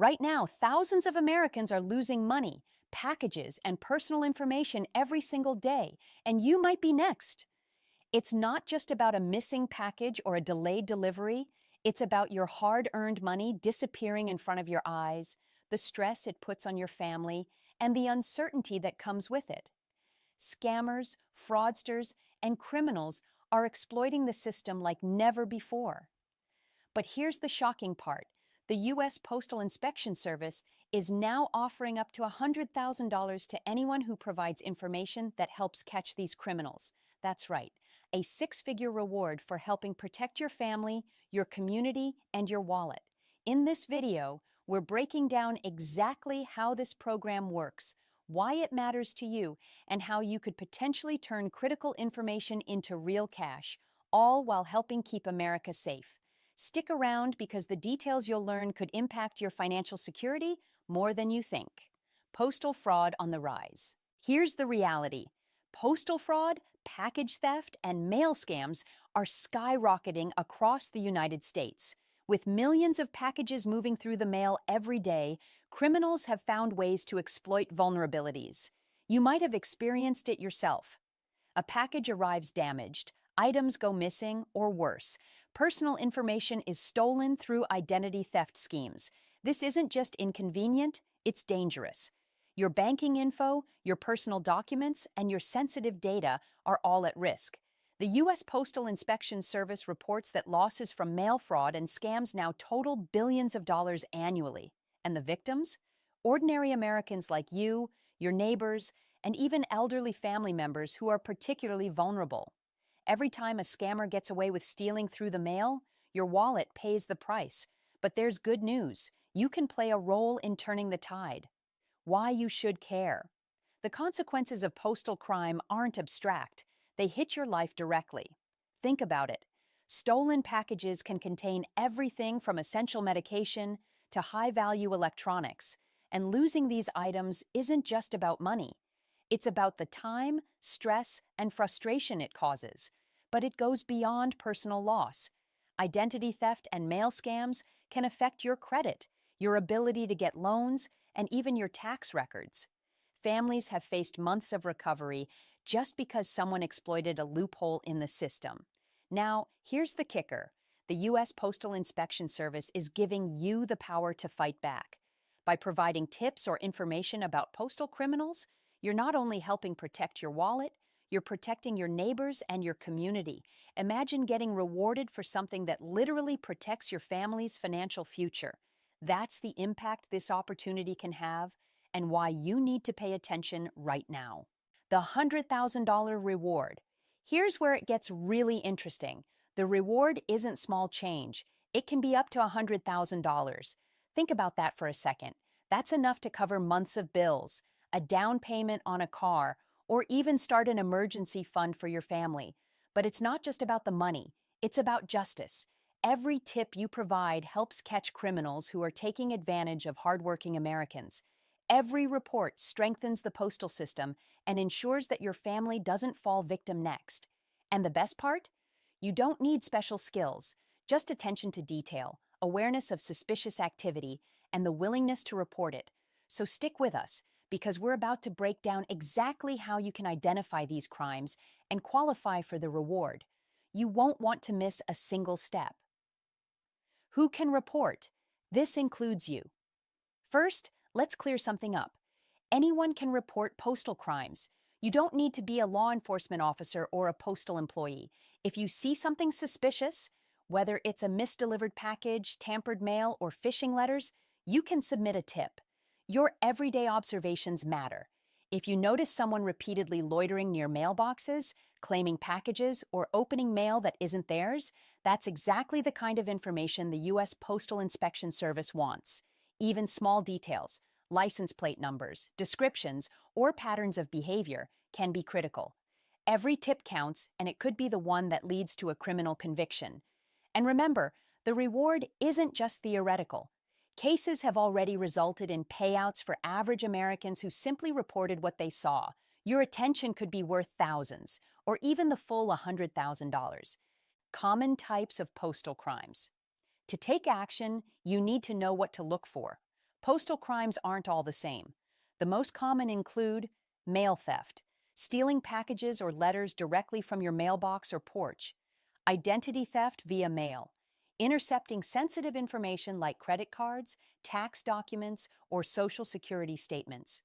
Right now, thousands of Americans are losing money, packages, and personal information every single day, and you might be next. It's not just about a missing package or a delayed delivery. It's about your hard-earned money disappearing in front of your eyes, the stress it puts on your family, and the uncertainty that comes with it. Scammers, fraudsters, and criminals are exploiting the system like never before. But here's the shocking part. The U.S. Postal Inspection Service is now offering up to $100,000 to anyone who provides information that helps catch these criminals. That's right, a six-figure reward for helping protect your family, your community, and your wallet. In this video, we're breaking down exactly how this program works, why it matters to you, and how you could potentially turn critical information into real cash, all while helping keep America safe. Stick around because the details you'll learn could impact your financial security more than you think. Postal fraud on the rise. Here's the reality. Postal fraud, package theft, and mail scams are skyrocketing across the United States. With millions of packages moving through the mail every day, criminals have found ways to exploit vulnerabilities. You might have experienced it yourself. A package arrives damaged, items go missing, or worse, personal information is stolen through identity theft schemes. This isn't just inconvenient, it's dangerous. Your banking info, your personal documents, and your sensitive data are all at risk. The U.S. Postal Inspection Service reports that losses from mail fraud and scams now total billions of dollars annually. And the victims? Ordinary Americans like you, your neighbors, and even elderly family members who are particularly vulnerable. Every time a scammer gets away with stealing through the mail, your wallet pays the price. But there's good news. You can play a role in turning the tide. Why you should care. The consequences of postal crime aren't abstract. They hit your life directly. Think about it. Stolen packages can contain everything from essential medication to high-value electronics. And losing these items isn't just about money. It's about the time, stress, and frustration it causes. But it goes beyond personal loss. Identity theft and mail scams can affect your credit, your ability to get loans, and even your tax records. Families have faced months of recovery just because someone exploited a loophole in the system. Now, here's the kicker. The U.S. Postal Inspection Service is giving you the power to fight back. By providing tips or information about postal criminals, you're not only helping protect your wallet, you're protecting your neighbors and your community. Imagine getting rewarded for something that literally protects your family's financial future. That's the impact this opportunity can have and why you need to pay attention right now. The $100,000 reward. Here's where it gets really interesting. The reward isn't small change. It can be up to $100,000. Think about that for a second. That's enough to cover months of bills, a down payment on a car, or even start an emergency fund for your family. But it's not just about the money. It's about justice. Every tip you provide helps catch criminals who are taking advantage of hardworking Americans. Every report strengthens the postal system and ensures that your family doesn't fall victim next. And the best part? You don't need special skills, just attention to detail, awareness of suspicious activity, and the willingness to report it. So stick with us, because we're about to break down exactly how you can identify these crimes and qualify for the reward. You won't want to miss a single step. Who can report? This includes you. First, let's clear something up. Anyone can report postal crimes. You don't need to be a law enforcement officer or a postal employee. If you see something suspicious, whether it's a misdelivered package, tampered mail, or phishing letters, you can submit a tip. Your everyday observations matter. If you notice someone repeatedly loitering near mailboxes, claiming packages, or opening mail that isn't theirs, that's exactly the kind of information the U.S. Postal Inspection Service wants. Even small details, license plate numbers, descriptions, or patterns of behavior can be critical. Every tip counts, and it could be the one that leads to a criminal conviction. And remember, the reward isn't just theoretical. Cases have already resulted in payouts for average Americans who simply reported what they saw. Your attention could be worth thousands, or even the full $100,000. Common types of postal crimes. To take action, you need to know what to look for. Postal crimes aren't all the same. The most common include mail theft, stealing packages or letters directly from your mailbox or porch, identity theft via mail, intercepting sensitive information like credit cards, tax documents, or social security statements,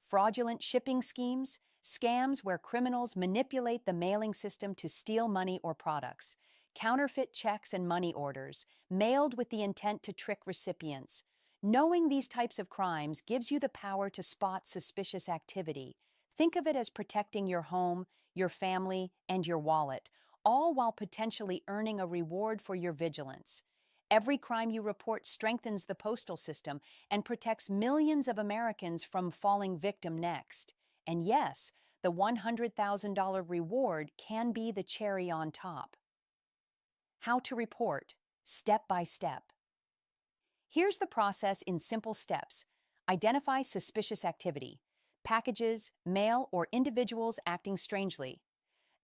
fraudulent shipping schemes, scams where criminals manipulate the mailing system to steal money or products, counterfeit checks and money orders, mailed with the intent to trick recipients. Knowing these types of crimes gives you the power to spot suspicious activity. Think of it as protecting your home, your family, and your wallet, all while potentially earning a reward for your vigilance. Every crime you report strengthens the postal system and protects millions of Americans from falling victim next. And yes, the $100,000 reward can be the cherry on top. How to report, step by step. Here's the process in simple steps. Identify suspicious activity, packages, mail, or individuals acting strangely.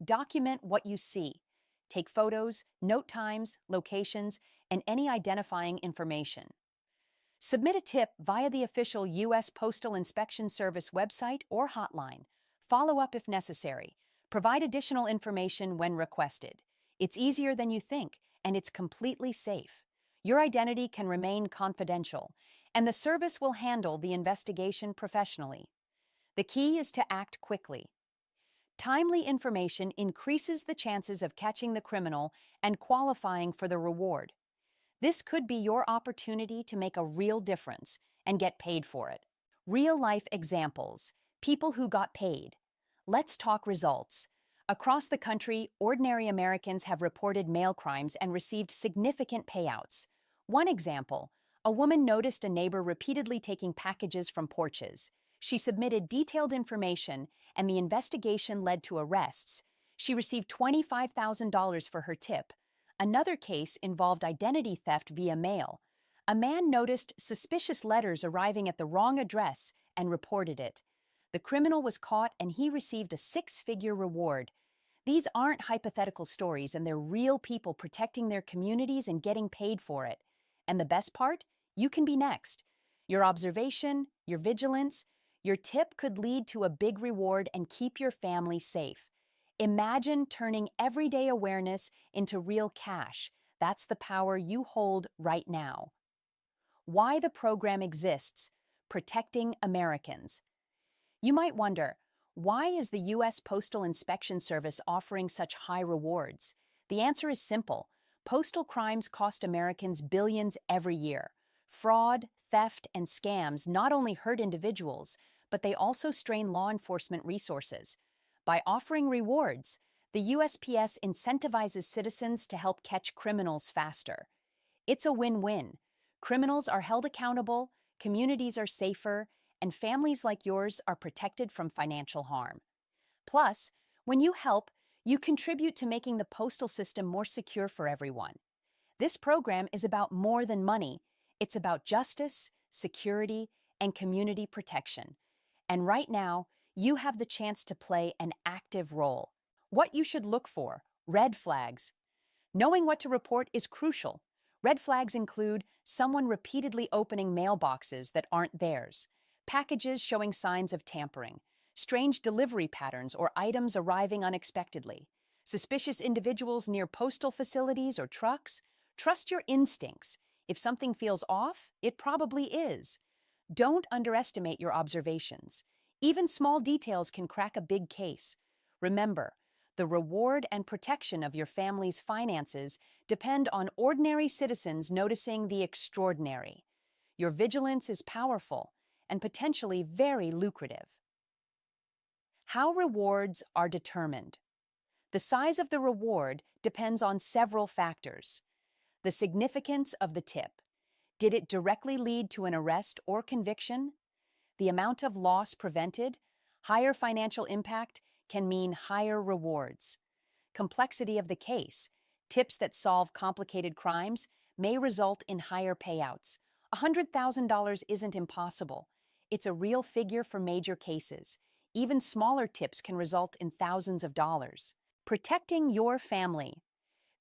Document what you see. Take photos, note times, locations, and any identifying information. Submit a tip via the official U.S. Postal Inspection Service website or hotline. Follow up if necessary. Provide additional information when requested. It's easier than you think, and it's completely safe. Your identity can remain confidential, and the service will handle the investigation professionally. The key is to act quickly. Timely information increases the chances of catching the criminal and qualifying for the reward. This could be your opportunity to make a real difference and get paid for it. Real-life examples, people who got paid. Let's talk results. Across the country, ordinary Americans have reported mail crimes and received significant payouts. One example, a woman noticed a neighbor repeatedly taking packages from porches. She submitted detailed information, and the investigation led to arrests. She received $25,000 for her tip. Another case involved identity theft via mail. A man noticed suspicious letters arriving at the wrong address and reported it. The criminal was caught and he received a six-figure reward. These aren't hypothetical stories, and they're real people protecting their communities and getting paid for it. And the best part? You can be next. Your observation, your vigilance, your tip could lead to a big reward and keep your family safe. Imagine turning everyday awareness into real cash. That's the power you hold right now. Why the program exists: protecting Americans. You might wonder, why is the U.S. Postal Inspection Service offering such high rewards? The answer is simple. Postal crimes cost Americans billions every year. Fraud, theft, and scams not only hurt individuals, but they also strain law enforcement resources. By offering rewards, the USPS incentivizes citizens to help catch criminals faster. It's a win-win. Criminals are held accountable, communities are safer, and families like yours are protected from financial harm. Plus, when you help, you contribute to making the postal system more secure for everyone. This program is about more than money. It's about justice, security, and community protection. And right now, you have the chance to play an active role. What you should look for: red flags. Knowing what to report is crucial. Red flags include someone repeatedly opening mailboxes that aren't theirs, packages showing signs of tampering, strange delivery patterns or items arriving unexpectedly, suspicious individuals near postal facilities or trucks. Trust your instincts. If something feels off, it probably is. Don't underestimate your observations. Even small details can crack a big case. Remember, the reward and protection of your family's finances depend on ordinary citizens noticing the extraordinary. Your vigilance is powerful and potentially very lucrative. How rewards are determined. The size of the reward depends on several factors. The significance of the tip. Did it directly lead to an arrest or conviction? The amount of loss prevented. Higher financial impact can mean higher rewards. Complexity of the case. Tips that solve complicated crimes may result in higher payouts. $100,000 isn't impossible. It's a real figure for major cases. Even smaller tips can result in thousands of dollars. Protecting your family.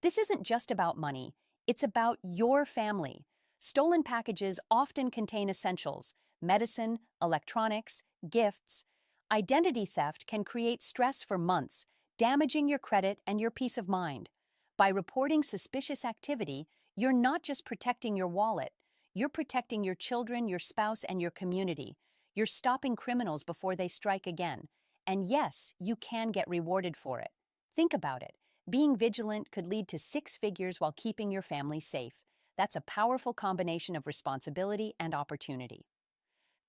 This isn't just about money. It's about your family. Stolen packages often contain essentials, medicine, electronics, gifts. Identity theft can create stress for months, damaging your credit and your peace of mind. By reporting suspicious activity, you're not just protecting your wallet, you're protecting your children, your spouse, and your community. You're stopping criminals before they strike again. And yes, you can get rewarded for it. Think about it. Being vigilant could lead to six figures while keeping your family safe. That's a powerful combination of responsibility and opportunity.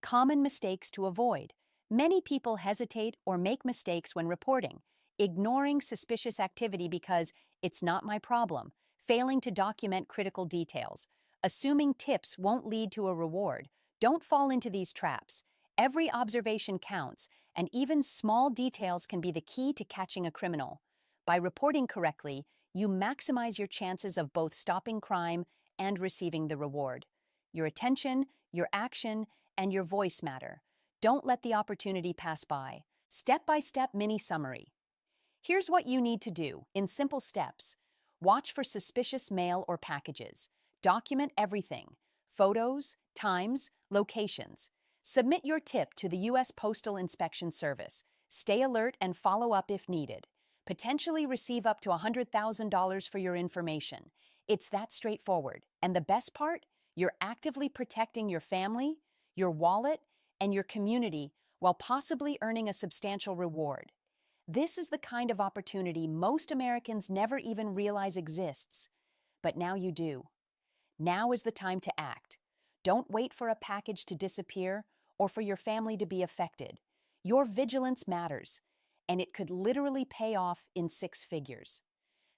Common mistakes to avoid. Many people hesitate or make mistakes when reporting, ignoring suspicious activity because it's not my problem, failing to document critical details, assuming tips won't lead to a reward. Don't fall into these traps. Every observation counts, and even small details can be the key to catching a criminal. By reporting correctly, you maximize your chances of both stopping crime and receiving the reward. Your attention, your action, and your voice matter. Don't let the opportunity pass by. Step-by-step mini summary. Here's what you need to do in simple steps. Watch for suspicious mail or packages. Document everything: photos, times, locations. Submit your tip to the U.S. Postal Inspection Service. Stay alert and follow up if needed. Potentially receive up to $100,000 for your information. It's that straightforward. And the best part? You're actively protecting your family, your wallet, and your community while possibly earning a substantial reward. This is the kind of opportunity most Americans never even realize exists. But now you do. Now is the time to act. Don't wait for a package to disappear or for your family to be affected. Your vigilance matters, and it could literally pay off in six figures.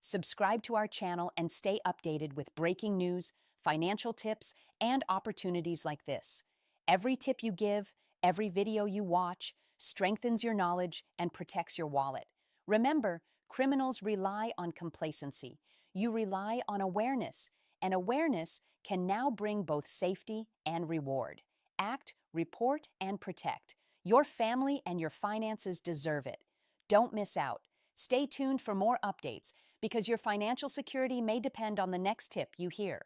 Subscribe to our channel and stay updated with breaking news, financial tips, and opportunities like this. Every tip you give, every video you watch, strengthens your knowledge and protects your wallet. Remember, criminals rely on complacency. You rely on awareness, and awareness can now bring both safety and reward. Act, report, and protect. Your family and your finances deserve it. Don't miss out. Stay tuned for more updates because your financial security may depend on the next tip you hear.